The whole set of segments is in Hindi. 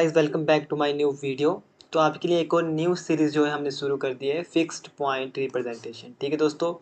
Guys welcome back to my new video. तो आपके लिए एक और न्यू सीरीज़ जो है हमने शुरू कर दी है, फिक्स्ड पॉइंट रिप्रेजेंटेशन। ठीक है दोस्तों,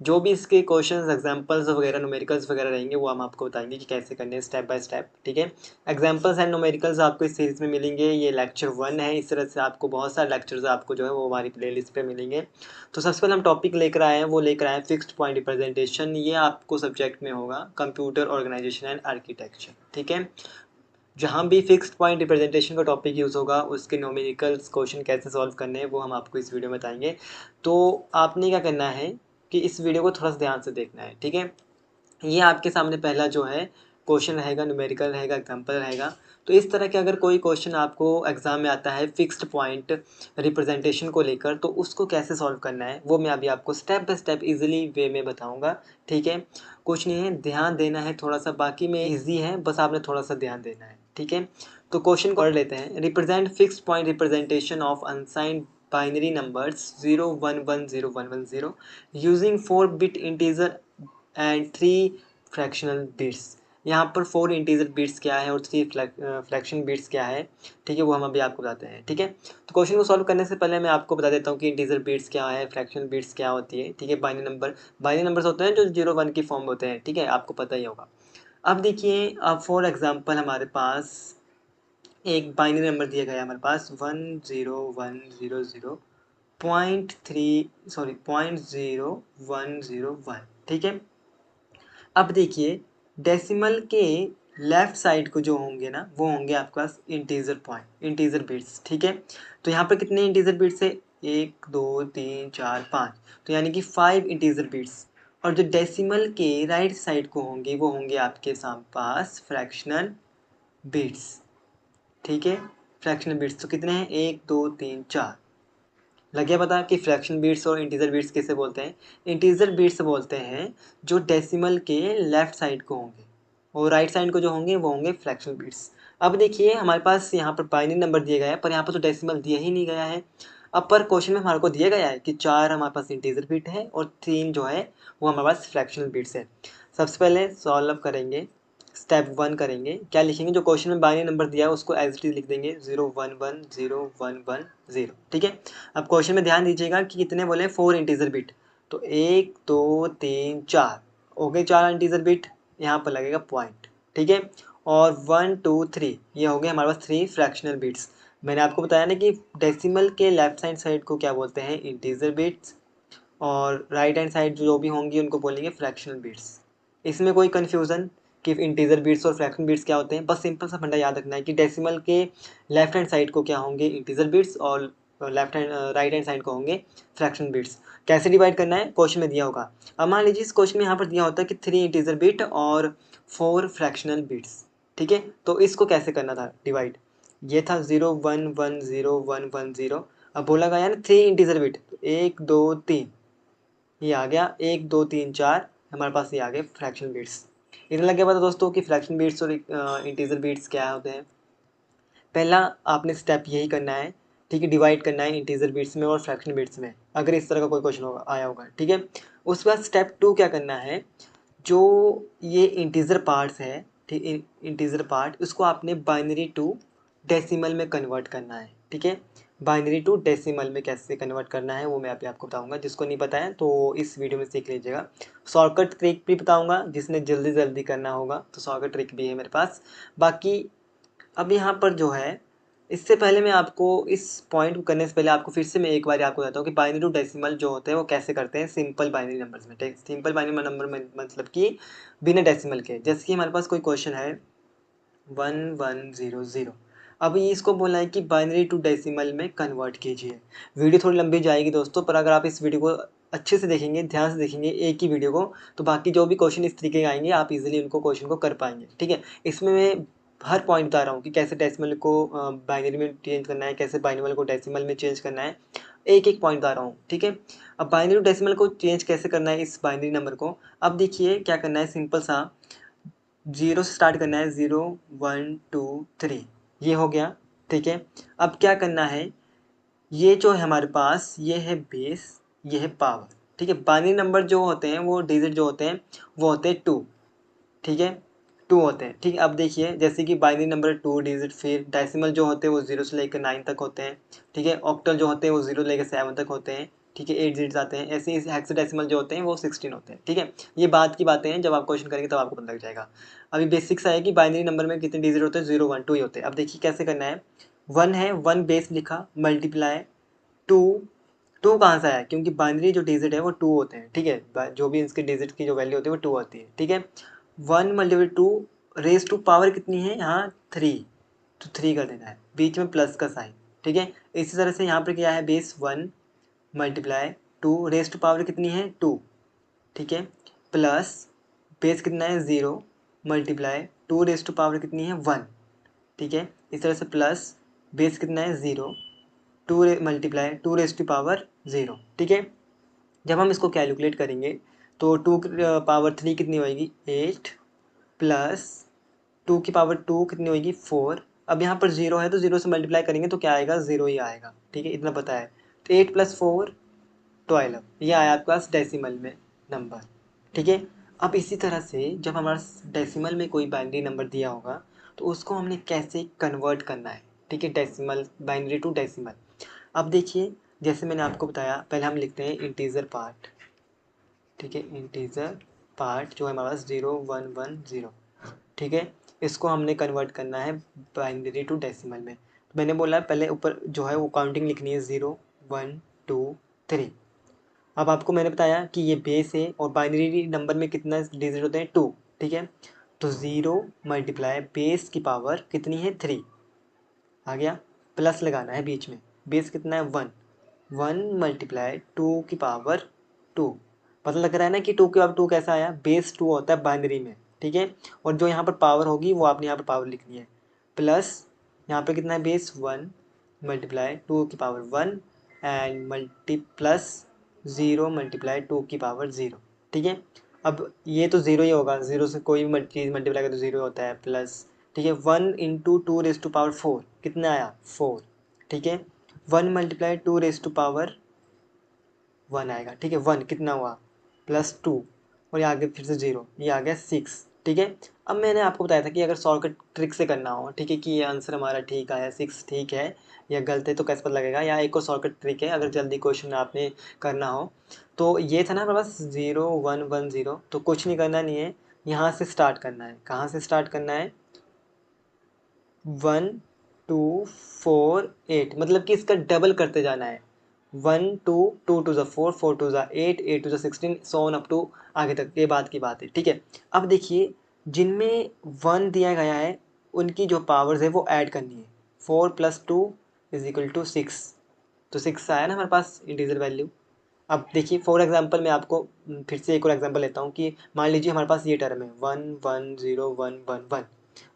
जो भी इसके क्वेश्चंस एग्जांपल्स वगैरह न्यूमेरिकल्स वगैरह रहेंगे वो हम आपको बताएंगे कि कैसे करने हैं स्टेप बाय स्टेप। ठीक है, एग्जांपल्स एंड न्यूमेरिकल्स आपको इस सीरीज़ में मिलेंगे। ये लेक्चर 1 है। इस तरह से आपको बहुत सारे लेक्चर्स आपको जो है वो हमारी प्लेलिस्ट पे मिलेंगे। तो सबसे पहले हम टॉपिक लेकर आए हैं, वो लेकर आए हैं फिक्स्ड पॉइंट रिप्रेजेंटेशन। ये आपको सब्जेक्ट में होगा कंप्यूटर ऑर्गेनाइजेशन एंड आर्किटेक्चर। ठीक है, जहाँ भी फिक्स्ड पॉइंट रिप्रेजेंटेशन का टॉपिक यूज़ होगा उसके न्यूमेरिकल्स क्वेश्चन कैसे सॉल्व करने हैं वो हम आपको इस वीडियो में बताएंगे। तो आपने क्या करना है कि इस वीडियो को थोड़ा सा ध्यान से देखना है। ठीक है, ये आपके सामने पहला जो है क्वेश्चन रहेगा, न्यूमेरिकल रहेगा, एग्जाम्पल रहेगा। तो इस तरह के अगर कोई क्वेश्चन आपको एग्जाम में आता है फिक्स्ड पॉइंट रिप्रेजेंटेशन को लेकर, तो उसको कैसे सॉल्व करना है वो मैं अभी आपको स्टेप बाय स्टेप इजीली वे में बताऊंगा। ठीक है, कुछ नहीं है, ध्यान देना है थोड़ा सा, बाकी में इजी है, बस आपने थोड़ा सा ध्यान देना है। ठीक है, तो क्वेश्चन को पढ़ लेते हैं। Represent fixed point representation of unsigned binary numbers 0 1 1 0 1 1 0 using 4 bit integer and 3 fractional bits. यहाँ पर 4 इंटीजर बिट्स क्या है और 3 फ्रैक्शन बिट्स क्या है, ठीक है, वो हम अभी आपको बताते हैं। ठीक है, तो क्वेश्चन को सॉल्व करने से पहले मैं आपको बता देता हूँ कि इंटीजर बिट्स क्या है, फ्रैक्शन बिट्स क्या होती है। ठीक है, बाइनरी नंबर्स होते हैं जो 0 1 की फॉर्म होते हैं। ठीक है, आपको पता ही होगा। अब देखिए, अब फॉर एग्जांपल हमारे पास एक बाइनरी नंबर दिया गया है, हमारे पास 10100 0.10101। ठीक है, अब देखिए डेसिमल के लेफ्ट साइड को जो होंगे ना वो होंगे आपके पास इंटीजर बिट्स। ठीक है, तो यहाँ पर कितने इंटीजर बिट्स है, 1 2 3 4 5, तो यानी कि 5 इंटीजर बिट्स। और जो डेसिमल के राइट साइड को होंगे वो होंगे आपके पास फ्रैक्शनल बिट्स। ठीक है, फ्रैक्शनल बिट्स तो कितने हैं, 1 2 3 4। लग गया पता कि फ्रैक्शन बीट्स और इंटीजर बीट्स किसे बोलते हैं। इंटीजर बीट्स बोलते हैं जो डेसिमल के लेफ्ट साइड को होंगे, और राइट साइड को जो होंगे वो होंगे फ्रैक्शनल बीट्स। अब देखिए हमारे पास यहाँ पर बाइनरी नंबर दिया गया है, पर यहाँ पर तो डेसिमल दिया ही नहीं गया है। अब पर क्वेश्चन में हमारे को दिया गया है कि 4 हमारे पास इंटीजर बीट है और 3 जो है वो हमारे पास फ्रैक्शनल बीट्स है। सबसे पहले सॉल्व करेंगे, स्टेप 1 करेंगे। क्या लिखेंगे, जो क्वेश्चन में बाइनरी नंबर दिया है उसको एज इट इज लिख देंगे, 0 1 1 0 1 1 0। ठीक है, अब क्वेश्चन में ध्यान दीजिएगा कि कितने बोले, 4 इंटीजर बिट। तो 1 2 3 4 हो गए 4 इंटीजर बिट, यहाँ पर लगेगा पॉइंट। ठीक है, और 1 2 3 ये हो गए हमारे पास 3 फ्रैक्शनल बिट्स। मैंने आपको बताया ना कि डेसिमल के लेफ्ट हैंड साइड को क्या बोलते हैं, इंटीजर बिट्स, और राइट हैंड साइड जो भी होंगी उनको बोलेंगे फ्रैक्शनल बिट्स। इसमें कोई कन्फ्यूज़न कि इंटीजर बिट्स और फ्रैक्शन बिट्स क्या होते हैं, बस सिंपल सा फंडा याद रखना है कि डेसिमल के लेफ्ट हैंड साइड को क्या होंगे, इंटीजर बिट्स, और राइट हैंड साइड को होंगे फ्रैक्शन बिट्स। कैसे डिवाइड करना है क्वेश्चन में दिया होगा। अब मान लीजिए इस क्वेश्चन में यहाँ पर दिया होता है कि 3 इंटीजर बिट और 4 फ्रैक्शनल बिट्स। ठीक है, तो इसको कैसे करना था डिवाइड, ये था 0 1 1 0 1 1 0। अब बोला गया ना 3 इंटीजर बिट, तो 1 2 3 ये आ गया, 1 2 3 4 हमारे पास ये आ गए फ्रैक्शन बीट्स। इतना लग गया पता दोस्तों कि फ्रैक्शन बीट्स और इंटीजर बीट्स क्या होते हैं। पहला आपने स्टेप यही करना है, ठीक है, डिवाइड करना है इंटीजर बीट्स में और फ्रैक्शन बीट्स में, अगर इस तरह का कोई क्वेश्चन होगा आया होगा। ठीक है, उसके बाद स्टेप 2 क्या करना है, जो ये इंटीजर पार्ट्स है, ठीक, इंटीजर पार्ट उसको आपने बाइनरी टू डेसिमल में कन्वर्ट करना है। ठीक है, बाइनरी टू डेसिमल में कैसे कन्वर्ट करना है वो मैं अभी आपको बताऊंगा। जिसको नहीं पता है तो इस वीडियो में सीख लीजिएगा। शॉर्टकट ट्रिक भी बताऊंगा, जिसने जल्दी जल्दी करना होगा तो शॉर्टकट ट्रिक भी है मेरे पास। बाकी अब यहाँ पर जो है, इससे पहले मैं आपको इस पॉइंट को करने से पहले आपको फिर से मैं एक बार आपको बताता हूँ कि बाइनरी टू डेसिमल जो होते हैं वो कैसे करते हैं सिंपल बाइनरी नंबर्स में। ठीक, सिंपल बाइनरी नंबर में मतलब कि बिना डेसिमल के। जैसे कि हमारे पास कोई क्वेश्चन है 1100, अब ये इसको बोला है कि बाइनरी टू डेसिमल में कन्वर्ट कीजिए। वीडियो थोड़ी लंबी जाएगी दोस्तों, पर अगर आप इस वीडियो को अच्छे से देखेंगे, ध्यान से देखेंगे एक ही वीडियो को, तो बाकी जो भी क्वेश्चन इस तरीके के आएंगे आप इजीली उनको क्वेश्चन को कर पाएंगे। ठीक है, इसमें मैं हर पॉइंट बता रहा हूँ कि कैसे डेसिमल को बाइनरी में चेंज करना है, कैसे बाइनरी को डेसिमल में चेंज करना है, एक एक पॉइंट बता रहा हूँ। ठीक है, अब बाइनरी टू डेसिमल को चेंज कैसे करना है इस बाइनरी नंबर को, अब देखिए क्या करना है, सिंपल सा 0 से स्टार्ट करना है, 0 1 2 3 ये हो गया। ठीक है, अब क्या करना है, ये जो है हमारे पास ये है बेस, ये है पावर। ठीक है, बाइनरी नंबर जो होते हैं वो डिजिट जो होते हैं वो होते हैं 2। ठीक है, टू होते हैं। ठीक है, अब देखिए जैसे कि बाइनरी नंबर 2 डिजिट, फिर डेसिमल जो होते हैं वो 0 से लेकर 9 तक होते हैं। ठीक है, ऑक्टल जो होते हैं वो 0 लेकर 7 तक होते हैं। ठीक है, 8 डिजिट्स आते हैं। ऐसे ही हेक्साडेसिमल जो होते हैं वो 16 होते हैं। ठीक है, ये बात की बातें हैं, जब आप क्वेश्चन करेंगे तब आपको पता लग जाएगा। अभी बेसिक्स है कि बाइनरी नंबर में कितने डिजिट होते हैं, 0 1 2 ही होते हैं। अब देखिए कैसे करना है। 1 है, 1 बेस लिखा, मल्टीप्लाई 2। 2 कहाँ से आया, क्योंकि बाइनरी जो डिजिट है वो 2 होते हैं। ठीक है, जो भी इसके डिजिट की जो वैल्यू होती है वो 2 होती है। ठीक है, 1 मल्टीप्लाई 2 रेस टू पावर कितनी है यहाँ 3, तो 3 कर देना है, बीच में प्लस का साइन। ठीक है, इसी तरह से यहाँ पर क्या है, base 1 multiply 2 raise to power कितनी है 2। ठीक है, प्लस बेस कितना है 0 मल्टीप्लाई 2 रेस टू पावर कितनी है 1। ठीक है, इस तरह से प्लस बेस कितना है 0 2 मल्टीप्लाई 2 रेस टू पावर 0। ठीक है, जब हम इसको कैलकुलेट करेंगे तो 2 पावर 3 कितनी होएगी 8, प्लस 2 की पावर 2 कितनी होएगी 4। अब यहाँ पर 0 है तो 0 से मल्टीप्लाई करेंगे तो क्या आएगा, 0 ही आएगा। ठीक है, इतना पता है। तो 8 + 4 12, ये आया आपके पास डेसिमल में नंबर। ठीक है, अब इसी तरह से जब हमारा डेसिमल में कोई बाइनरी नंबर दिया होगा तो उसको हमने कैसे कन्वर्ट करना है। ठीक है, डेसिमल बाइनरी टू डेसिमल। अब देखिए जैसे मैंने आपको बताया, पहले हम लिखते हैं इंटीजर पार्ट। ठीक है, इंटीजर पार्ट जो है हमारे पास 0 1 1 0। ठीक है, इसको हमने कन्वर्ट करना है बाइनरी टू डेसिमल में। तो मैंने बोला पहले ऊपर जो है वो काउंटिंग लिखनी है 0 1 2 3। अब आपको मैंने बताया कि ये बेस है और बाइनरी नंबर में कितना डिजिट होते हैं 2। ठीक है, तो 0 मल्टीप्लाई बेस की पावर कितनी है 3 आ गया, प्लस लगाना है बीच में, बेस कितना है 1 1 मल्टीप्लाई 2 की पावर 2। पता लग रहा है ना कि 2 की पावर 2 कैसा आया, बेस 2 होता है बाइनरी में। ठीक है, और जो यहाँ पर पावर होगी वो आपने यहाँ पर पावर लिखनी है, प्लस यहाँ पर कितना है बेस 1 मल्टीप्लाई 2 की power 1 and multi plus 0 multiply 2 की पावर 0। ठीक है, अब ये तो 0 ही होगा, 0 से कोई भी चीज़ मल्टीप्लाई करे तो 0 होता है, प्लस ठीक है 1 इंटू 2 रेस टू पावर 4 कितना आया 4। ठीक है, 1 मल्टीप्लाई 2 रेस टू पावर 1 आएगा। ठीक है, 1 कितना हुआ +2 और ये आगे फिर से 0, ये आ गया 6। ठीक है, अब मैंने आपको बताया था कि अगर शॉर्टकट ट्रिक से करना हो, ठीक है, कि ये आंसर हमारा ठीक आया 6 ठीक है या गलत है तो कैसे पता लगेगा, या एक और शॉर्टकट ट्रिक है अगर जल्दी क्वेश्चन आपने करना हो। तो ये था ना हमारे पास 0 1 1 0, तो कुछ नहीं करना नहीं है, यहाँ से स्टार्ट करना है। कहाँ से स्टार्ट करना है, 1 2 4 8, मतलब कि इसका डबल करते जाना है। 1 2 2 टू ज़ा 4 4 टू ज़ा 8 8 टू ज़ा 16 सो ऑन अप टू आगे तक, ये बात की बात है। ठीक है, अब देखिए जिनमें 1 दिया गया है उनकी जो पावर्स है वो ऐड करनी है। 4 + 2 = 6, तो 6 आया ना हमारे पास इंटीजर वैल्यू। अब देखिए फॉर एग्जांपल मैं आपको फिर से एक और एग्जांपल लेता हूँ कि मान लीजिए हमारे पास ये टर्म है 1 1 0 1 1 1।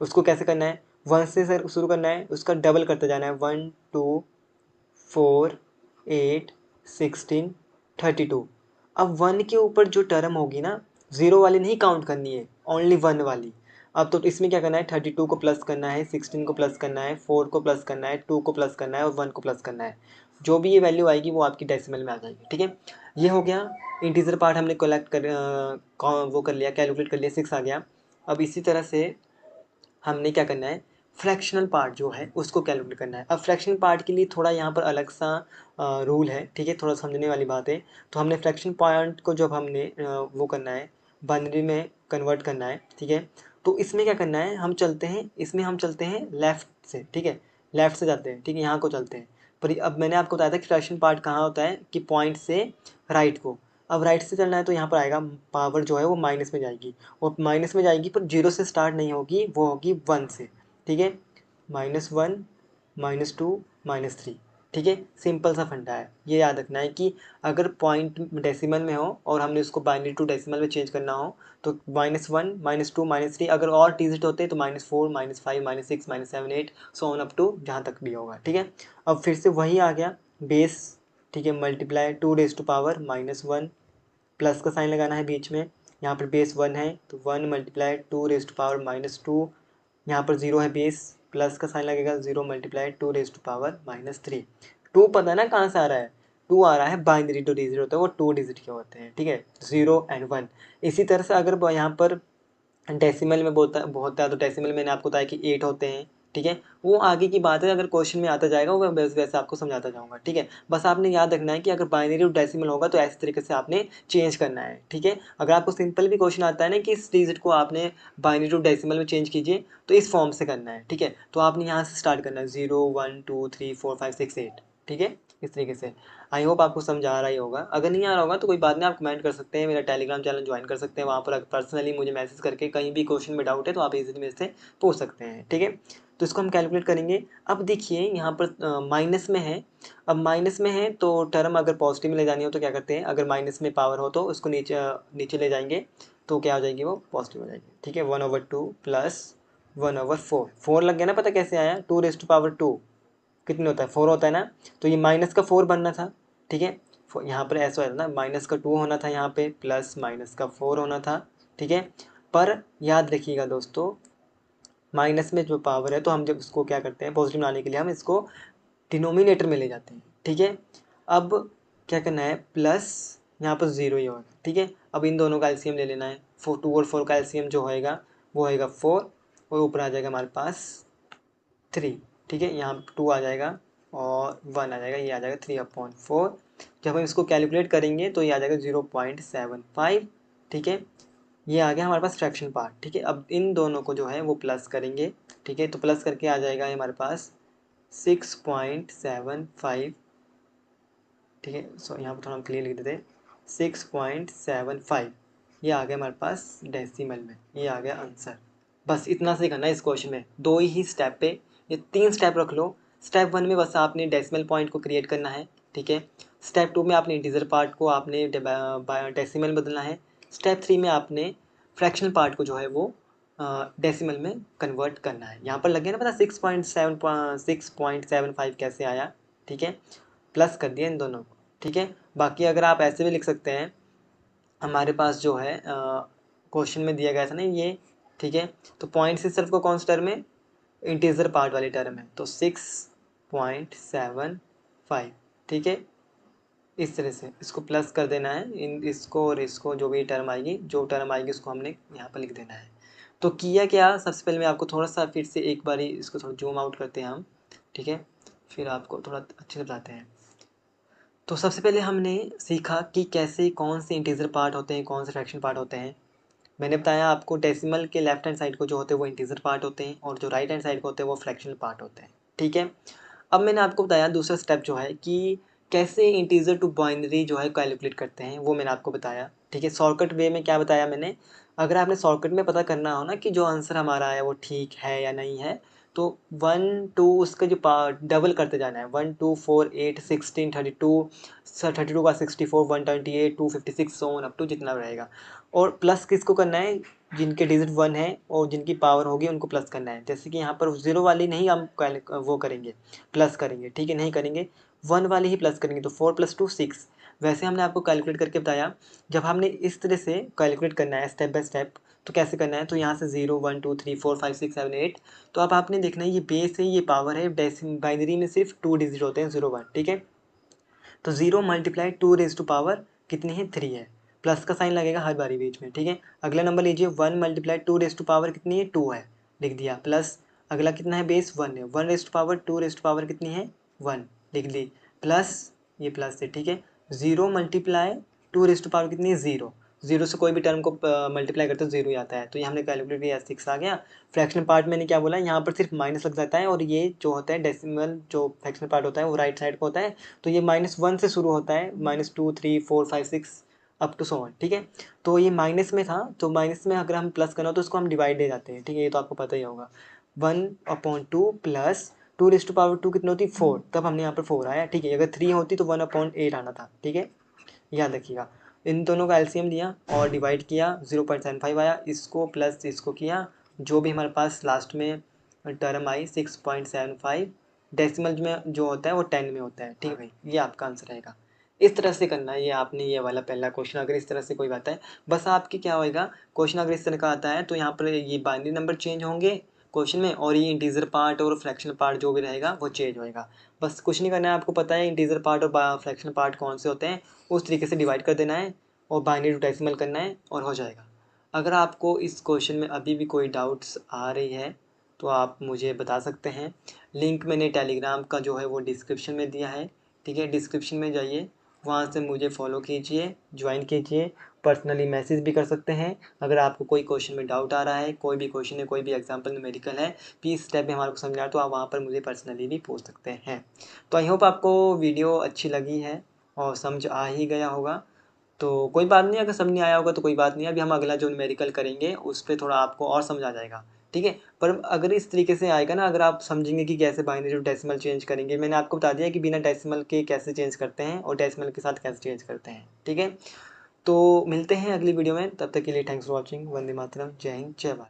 उसको कैसे करना है, 1 से सर शुरू करना है, उसका डबल करते जाना है, 1 2 4 8 16 32। अब 1 के ऊपर जो टर्म होगी ना, 0 वाली नहीं काउंट करनी है, ओनली 1 वाली। अब तो इसमें क्या करना है, 32 को प्लस करना है, 16 को प्लस करना है, 4 को प्लस करना है, 2 को प्लस करना है और 1 को प्लस करना है। जो भी ये वैल्यू आएगी वो आपकी डेसिमल में आ जाएगी। ठीक है, ये हो गया इंटीजर पार्ट, हमने कलेक्ट कर वो कर लिया, कैलकुलेट कर लिया, 6 आ गया। अब इसी तरह से हमने क्या करना है, फ्रैक्शनल पार्ट जो है उसको कैलकुलेट करना है। अब फ्रैक्शनल पार्ट के लिए थोड़ा यहाँ पर अलग सा रूल है। ठीक है, थोड़ा समझने वाली बात है। तो हमने फ्रैक्शन पॉइंट को जब हमने वो करना है, बाइनरी में कन्वर्ट करना है। ठीक है, तो इसमें क्या करना है, हम चलते हैं, इसमें हम चलते हैं लेफ़्ट से। ठीक है, लेफ़्ट से जाते हैं। ठीक है, यहाँ को चलते हैं। पर अब मैंने आपको बताया था कि फ्रैक्शन पार्ट कहाँ होता है, कि पॉइंट से राइट को। अब राइट से चलना है तो यहाँ पर आएगा, पावर जो है वो माइनस में जाएगी, और माइनस में जाएगी पर 0 से स्टार्ट नहीं होगी, वो होगी 1 से। ठीक है, -1 -2 -3। ठीक है, सिंपल सा फंडा है, ये याद रखना है कि अगर पॉइंट डेसिमल में हो और हमने उसको बाइनरी टू डेसिमल में चेंज करना हो तो -1 -2 -3, अगर और डिजिट होते हैं तो -4 -5 -6 -7 8 सो ऑन अप टू जहाँ तक भी होगा। ठीक है, अब फिर से वही आ गया बेस। ठीक है, multiply 2 raise to power -1, plus का साइन लगाना है बीच में, यहाँ पर बेस 1 है तो 1 मल्टीप्लाई 2 रेज़ टू पावर -2, यहाँ पर 0 है बेस, प्लस का साइन लगेगा, 0 मल्टीप्लाई 2 रेज़ टू पावर -3। 2 पता है ना कहाँ से आ रहा है, 2 आ रहा है बाइनरी जो डिजिट होता है वो 2 डिजिट के होते हैं। ठीक है, 0 एंड 1। इसी तरह से अगर यहाँ पर डेसिमल में बहुत बहुत है, तो डेसिमल मैंने आपको बताया कि 8 होते हैं, ठीक है। वो आगे की बात है, अगर क्वेश्चन में आता जाएगा वो वैसे वैसे आपको समझाता जाऊंगा, ठीक है। बस आपने याद रखना है कि अगर बाइनरी और डेसिमल होगा तो ऐसे तरीके से आपने चेंज करना है, ठीक है। अगर आपको सिंपल भी क्वेश्चन आता है ना कि इस डिजिट को आपने बाइनरी टू डेसिमल में चेंज कीजिए, तो इस फॉर्म से करना है, ठीक है। तो आपने यहाँ से स्टार्ट करना है 0 1 2 3 4 5 6 8, ठीक है, इस तरीके से। आई होप आपको समझ आ रहा ही होगा। अगर नहीं आ रहा होगा तो कोई बात नहीं, आप कमेंट कर सकते हैं, मेरा टेलीग्राम चैनल ज्वाइन कर सकते हैं, वहाँ पर पर्सनली मुझे मैसेज करके कहीं भी क्वेश्चन में डाउट है तो आप इजीली मेरे से पूछ सकते हैं, ठीक है। तो इसको हम कैलकुलेट करेंगे। अब देखिए यहाँ पर माइनस में है। अब माइनस में है तो टर्म अगर पॉजिटिव में ले जानी हो तो क्या करते हैं, अगर माइनस में पावर हो तो उसको नीचे नीचे ले जाएंगे, तो क्या हो जाएगी, वो पॉजिटिव हो जाएगी, ठीक है। 1/2 प्लस 1/4, 4 लग गया ना, पता कैसे आया, 2⁻², कितने होता है, 4 होता है ना। तो ये माइनस का 4 बनना था, ठीक है। यहाँ पर ऐसा है ना, माइनस का 2 होना था यहाँ पे, प्लस माइनस का 4 होना था, ठीक है। पर याद रखिएगा दोस्तों, माइनस में जो पावर है तो हम जब इसको क्या करते हैं, पॉजिटिव बनाने के लिए हम इसको डिनोमिनेटर में ले जाते हैं, ठीक है। अब क्या करना है, प्लस यहाँ पर 0 ही होगा, ठीक है। अब इन दोनों का एलसीएम ले लेना है, 2 और 4 का एलसीएम जो होएगा वो होएगा 4, और ऊपर आ जाएगा हमारे पास 3, ठीक है। यहाँ 2 आ जाएगा और 1 आ जाएगा, ये आ जाएगा 3/4। जब हम इसको कैलकुलेट करेंगे तो ये आ जाएगा 0.75, ठीक है। ये आ गया हमारे पास फ्रैक्शन पार्ट, ठीक है। अब इन दोनों को जो है वो प्लस करेंगे, ठीक है। तो प्लस करके आ जाएगा हमारे पास 6.75, ठीक है। सो यहाँ पर थोड़ा हम क्लियर लिख देते हैं, 6.75, ये आ गया हमारे पास डेसिमल में, ये आ गया आंसर। बस इतना से करना है इस क्वेश्चन में, 2 ही स्टेप पे, ये 3 स्टेप रख लो। स्टेप 1 में बस आपने डेसिमल पॉइंट को क्रिएट करना है, ठीक है। स्टेप 2 में आपने इंटीजर पार्ट को आपने डेसिमल में बदलना है। स्टेप 3 में आपने फ्रैक्शनल पार्ट को जो है वो डेसिमल में कन्वर्ट करना है। यहाँ पर लगे ना पता 6.75 कैसे आया, ठीक है। प्लस कर दिया इन दोनों को, ठीक है। बाकी अगर आप ऐसे भी लिख सकते हैं, हमारे पास जो है क्वेश्चन में दिया गया था ना ये, ठीक है। तो पॉइंट से सिर्फ को कौन सा टर्म है, इंटीजर पार्ट वाली टर्म है, तो 6.75, ठीक है। इस तरह से इसको प्लस कर देना है, इन इसको और इसको, जो भी टर्म आएगी, जो टर्म आएगी उसको हमने यहाँ पर लिख देना है। तो किया क्या, सबसे पहले मैं आपको थोड़ा सा फिर से एक बारी इसको थोड़ा जूम आउट करते हैं हम, ठीक है, फिर आपको थोड़ा अच्छे से बताते हैं। तो सबसे पहले हमने सीखा कि कैसे कौन से इंटीजर पार्ट होते हैं, कौन से फ्रैक्शन पार्ट होते हैं। मैंने बताया आपको डेसिमल के लेफ्ट हैंड साइड को जो होते हैं वो इंटीजर पार्ट होते हैं, और जो राइट हैंड साइड को होते हैं वो फ्रैक्शनल पार्ट होते हैं, ठीक है। अब मैंने आपको बताया दूसरा स्टेप जो है कि कैसे इंटीजर टू बाइनरी जो है कैलकुलेट करते हैं, वो मैंने आपको बताया, ठीक है। शॉर्टकट वे में क्या बताया मैंने, अगर आपने शॉर्टकट में पता करना हो ना कि जो आंसर हमारा आया वो ठीक है या नहीं है, तो 1 2 उसका जो डबल करते जाना है, 1 2 4 8 16 32, 32 का 64, 128, 256, सो ऑन अप टू जितना रहेगा। और प्लस किसको करना है, जिनके डिजिट 1 है और जिनकी पावर होगी उनको प्लस करना है। जैसे कि यहाँ पर 0 वाली नहीं हम वो करेंगे, प्लस करेंगे, ठीक है, नहीं करेंगे, 1 वाली ही प्लस करेंगे, तो 4 + 2 6। वैसे हमने आपको कैलकुलेट करके बताया, जब हमने इस तरह से कैलकुलेट करना है स्टेप बाय स्टेप, तो कैसे करना है, तो यहाँ से 0 1 2 3 4 5 6 7 8, तो अब आपने देखना है ये बेस है, ये पावर है, बाइनरी में सिर्फ 2 डिजिट होते हैं, 0 1, ठीक है। तो 0 × 2 कितनी है, 3 है, प्लस का साइन लगेगा हर बारी बीच में, ठीक है। अगला नंबर लीजिए, 1 × 2 कितनी है, 2 है, लिख दिया, प्लस अगला कितना है, बेस 1 है, 1 कितनी है, 1, लिख दी, प्लस ये प्लस है, ठीक है। 0 × 2 कितनी है, 0, 0 से कोई भी टर्म को मल्टीप्लाई करते हो 0 ही आता है, तो ये हमने कैलकुलेट किया, 6 आ गया। फ्रैक्शनल पार्ट मैंने क्या बोला, यहाँ पर सिर्फ माइनस लग जाता है, और ये जो होता है डेसिमल जो फ्रैक्शनल पार्ट होता है वो राइट साइड को होता है, तो ये -1 से शुरू होता है, -2 3 4 5 6 अप टू 7, ठीक है। तो ये माइनस में था, तो माइनस में अगर हम प्लस करना हो तो उसको हम डिवाइड दे जाते हैं, ठीक है, ये तो आपको पता ही होगा। 1/2 प्लस 2 कितनी होती, 4, तब हमने यहाँ पर 4 आया, ठीक है। अगर 3 होती तो 1/8 आना था, ठीक है, याद रखिएगा। इन दोनों का एलसीएम लिया और डिवाइड किया, 0.75 आया, इसको प्लस इसको किया, जो भी हमारे पास लास्ट में टर्म आई 6.75, डेसिमल में जो होता है वो 10 में होता है, ठीक है भाई, ये आपका आंसर रहेगा। इस तरह से करना है, ये आपने ये वाला पहला क्वेश्चन अगर इस तरह से कोई आता है, बस आपकी क्या होएगा, क्वेश्चन अगर इस तरह का आता है तो यहाँ पर ये बाइनरी नंबर चेंज होंगे क्वेश्चन में, और ये इंटीजर पार्ट और फ्रैक्शनल पार्ट जो भी रहेगा वो चेंज होएगा। बस कुछ नहीं करना है, आपको पता है इंटीजर पार्ट और फ्रैक्शनल पार्ट कौन से होते हैं, उस तरीके से डिवाइड कर देना है और बाइनरी टू डेसिमल करना है और हो जाएगा। अगर आपको इस क्वेश्चन में अभी भी कोई डाउट्स आ रही है तो आप मुझे बता सकते हैं। लिंक मैंने टेलीग्राम का जो है वो डिस्क्रिप्शन में दिया है, ठीक है। डिस्क्रिप्शन में जाइए, वहाँ से मुझे फॉलो कीजिए, ज्वाइन कीजिए, पर्सनली मैसेज भी कर सकते हैं। अगर आपको कोई क्वेश्चन में डाउट आ रहा है, कोई भी क्वेश्चन है, कोई भी एग्जाम्पल न्यूमेरिकल है, भी स्टेप में हमारे को समझा तो आप वहाँ पर मुझे पर्सनली भी पूछ सकते हैं। तो आई होप आपको वीडियो अच्छी लगी है और समझ आ ही गया होगा। तो कोई बात नहीं, अगर समझ नहीं आया होगा तो कोई बात नहीं, अभी हम अगला जो न्यूमेरिकल करेंगे उस पर थोड़ा आपको और समझ आ जाएगा, ठीक है। पर अगर इस तरीके से आएगा ना, अगर आप समझेंगे कि कैसे बाइनरी टू डेसिमल चेंज करेंगे, मैंने आपको बता दिया कि बिना डेसिमल के कैसे चेंज करते हैं और डेसिमल के साथ कैसे चेंज करते हैं, ठीक है। तो मिलते हैं अगली वीडियो में, तब तक के लिए thanks for watching. Vande Mataram, जय हिंद, जय भारत।